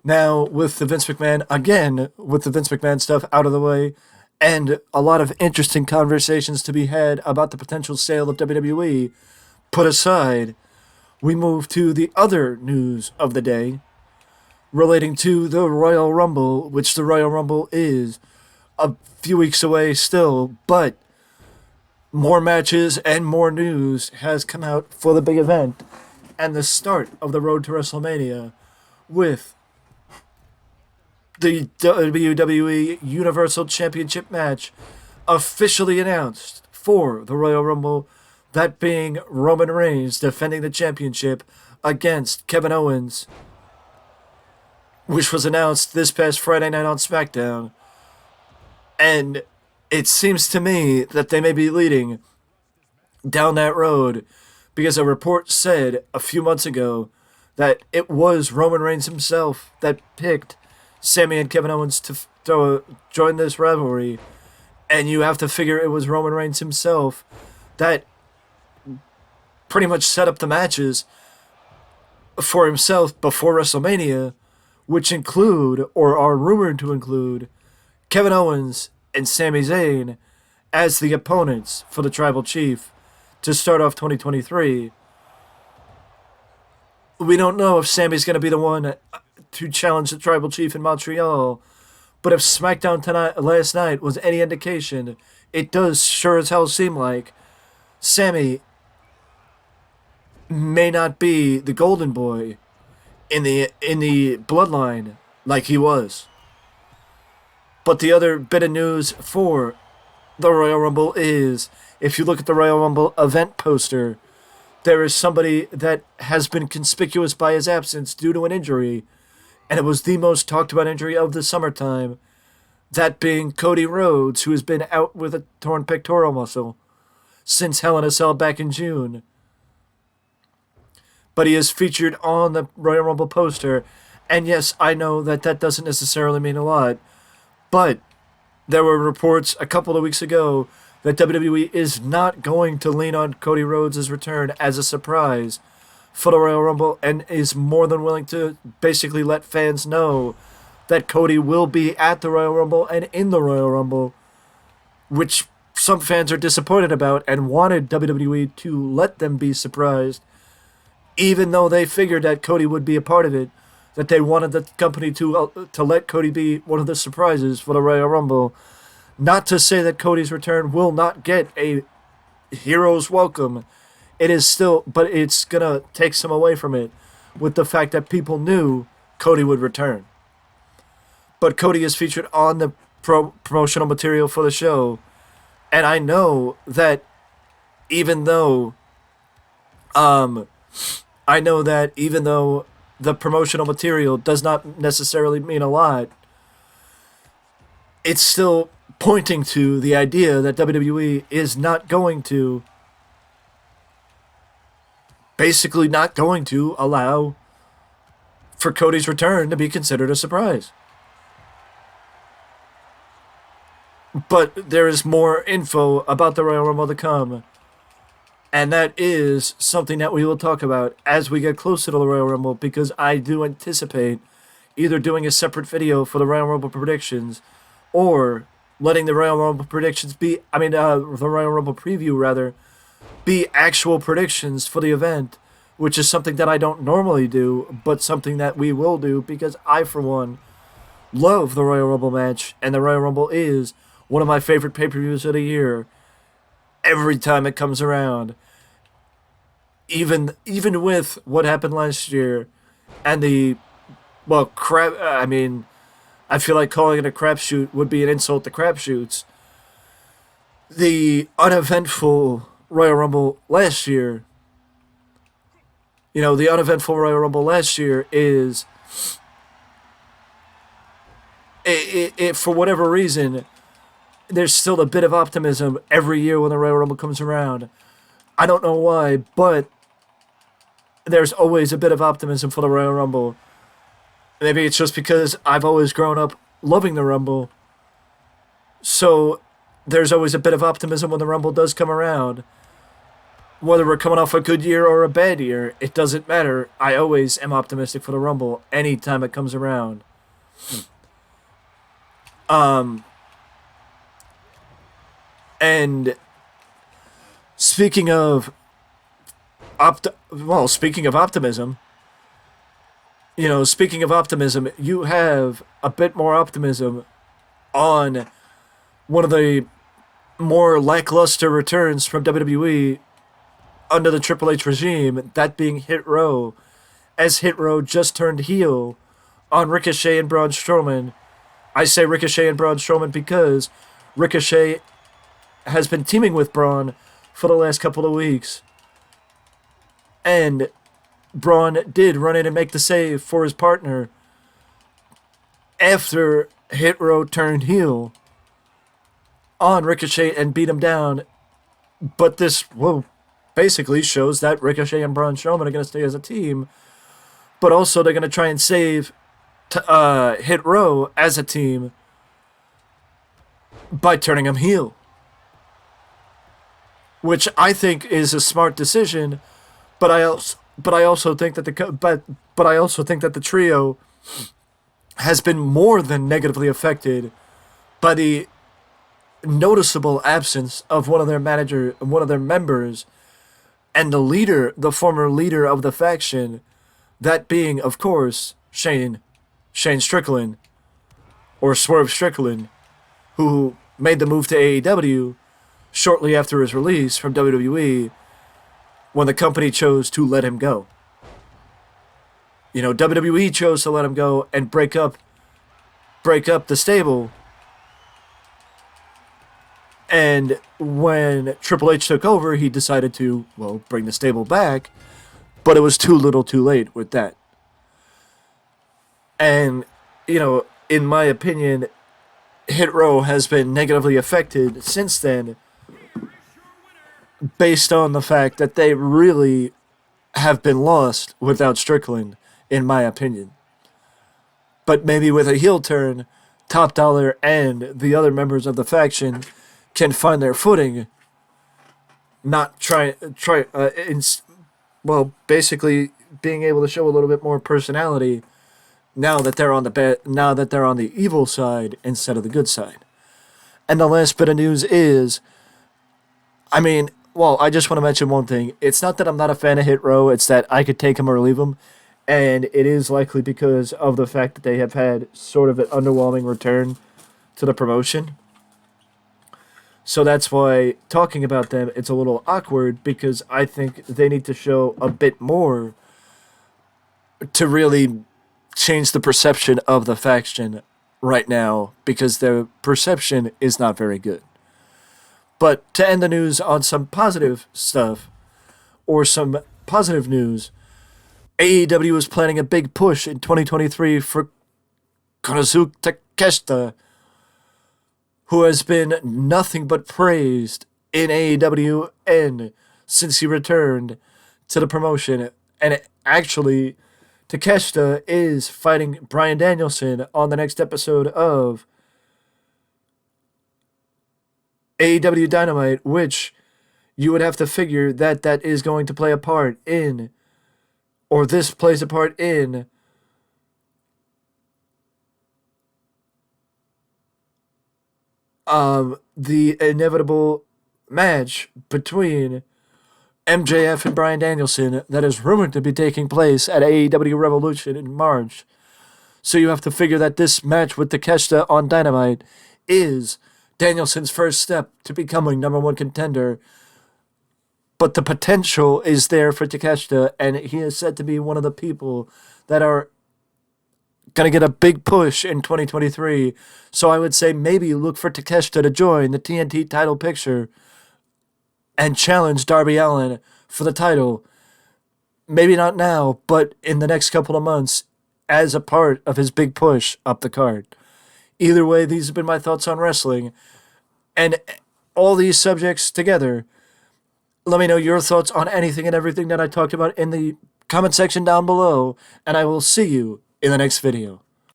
Now, with the Vince McMahon, again, with the Vince McMahon stuff out of the way, and a lot of interesting conversations to be had about the potential sale of WWE put aside, we move to the other news of the day relating to the Royal Rumble, which the Royal Rumble is a few weeks away still, but more matches and more news has come out for the big event and the start of the road to WrestleMania with the WWE Universal Championship match officially announced for the Royal Rumble, that being Roman Reigns defending the championship against Kevin Owens, which was announced this past Friday night on SmackDown. And it seems to me that they may be leading down that road because a report said a few months ago that it was Roman Reigns himself that picked Sami and Kevin Owens to join this rivalry, and you have to figure it was Roman Reigns himself that pretty much set up the matches for himself before WrestleMania, which include, or are rumored to include, Kevin Owens and Sami Zayn as the opponents for the Tribal Chief to start off 2023. We don't know if Sami's going to be the one to challenge the Tribal Chief in Montreal, but if SmackDown last night was any indication, it does sure as hell seem like Sami may not be the golden boy in the bloodline like he was. But the other bit of news for the Royal Rumble is, if you look at the Royal Rumble event poster, there is somebody that has been conspicuous by his absence due to an injury, and it was the most talked about injury of the summertime, that being Cody Rhodes, who has been out with a torn pectoral muscle since Hell in a Cell back in June. But he is featured on the Royal Rumble poster, and yes, I know that that doesn't necessarily mean a lot, but there were reports a couple of weeks ago that WWE is not going to lean on Cody Rhodes' return as a surprise for the Royal Rumble, and is more than willing to basically let fans know that Cody will be at the Royal Rumble and in the Royal Rumble, which some fans are disappointed about and wanted WWE to let them be surprised, even though they figured that Cody would be a part of it, that they wanted the company to let Cody be one of the surprises for the Royal Rumble. Not to say that Cody's return will not get a hero's welcome. It is still, but it's going to take some away from it with the fact that people knew Cody would return. But Cody is featured on the promotional material for the show, and I know that even though the promotional material does not necessarily mean a lot, it's still pointing to the idea that WWE is not going to allow for Cody's return to be considered a surprise. But there is more info about the Royal Rumble to come, and that is something that we will talk about as we get closer to the Royal Rumble, because I do anticipate either doing a separate video for the Royal Rumble predictions, or letting the Royal Rumble predictions the Royal Rumble preview rather, be actual predictions for the event, which is something that I don't normally do, but something that we will do because I, for one, love the Royal Rumble match, and the Royal Rumble is one of my favorite pay-per-views of the year every time it comes around. Even with what happened last year and I feel like calling it a crapshoot would be an insult to crapshoots. The uneventful Royal Rumble last year, is it for whatever reason, there's still a bit of optimism every year when the Royal Rumble comes around. I don't know why, but there's always a bit of optimism for the Royal Rumble. Maybe it's just because I've always grown up loving the Rumble. So there's always a bit of optimism when the Rumble does come around. Whether we're coming off a good year or a bad year, it doesn't matter. I always am optimistic for the Rumble anytime it comes around. And speaking of speaking of optimism, you have a bit more optimism on one of the more lackluster returns from WWE under the Triple H regime, that being Hit Row, as Hit Row just turned heel on Ricochet and Braun Strowman. I say Ricochet and Braun Strowman because Ricochet has been teaming with Braun for the last couple of weeks. And Braun did run in and make the save for his partner after Hit Row turned heel on Ricochet and beat him down. But this, basically shows that Ricochet and Braun Strowman are going to stay as a team. But also they're going to try and save Hit Row as a team by turning him heel. Which I think is a smart decision, but I also think that the trio has been more than negatively affected by the noticeable absence of one of their members, and the former leader of the faction, that being, of course, Shane Strickland, or Swerve Strickland, who made the move to AEW shortly after his release from WWE, when the company chose to let him go. WWE chose to let him go and break up the stable. And when Triple H took over, he decided to, bring the stable back, but it was too little too late with that. And, in my opinion, Hit Row has been negatively affected since then, based on the fact that they really have been lost without Strickland, in my opinion. But maybe with a heel turn, Top Dollar and the other members of the faction can find their footing. Basically being able to show a little bit more personality now that they're on the evil side instead of the good side. And the last bit of news is, I just want to mention one thing. It's not that I'm not a fan of Hit Row, it's that I could take him or leave him. And it is likely because of the fact that they have had sort of an underwhelming return to the promotion. So that's why talking about them, it's a little awkward, because I think they need to show a bit more to really change the perception of the faction right now, because their perception is not very good. But to end the news on some positive stuff, or some positive news, AEW is planning a big push in 2023 for Konosuke Takeshita, who has been nothing but praised in AEW and since he returned to the promotion. And actually, Takeshita is fighting Bryan Danielson on the next episode of AEW Dynamite, which you would have to figure that is going to play a part in, or this plays a part in, the inevitable match between MJF and Bryan Danielson that is rumored to be taking place at AEW Revolution in March. So you have to figure that this match with Takeshita on Dynamite is Danielson's first step to becoming number one contender. But the potential is there for Takeshita, and he is said to be one of the people that are going to get a big push in 2023. So I would say maybe look for Takeshita to join the TNT title picture and challenge Darby Allin for the title. Maybe not now, but in the next couple of months as a part of his big push up the card. Either way, these have been my thoughts on wrestling. And all these subjects together, let me know your thoughts on anything and everything that I talked about in the comment section down below, and I will see you in the next video.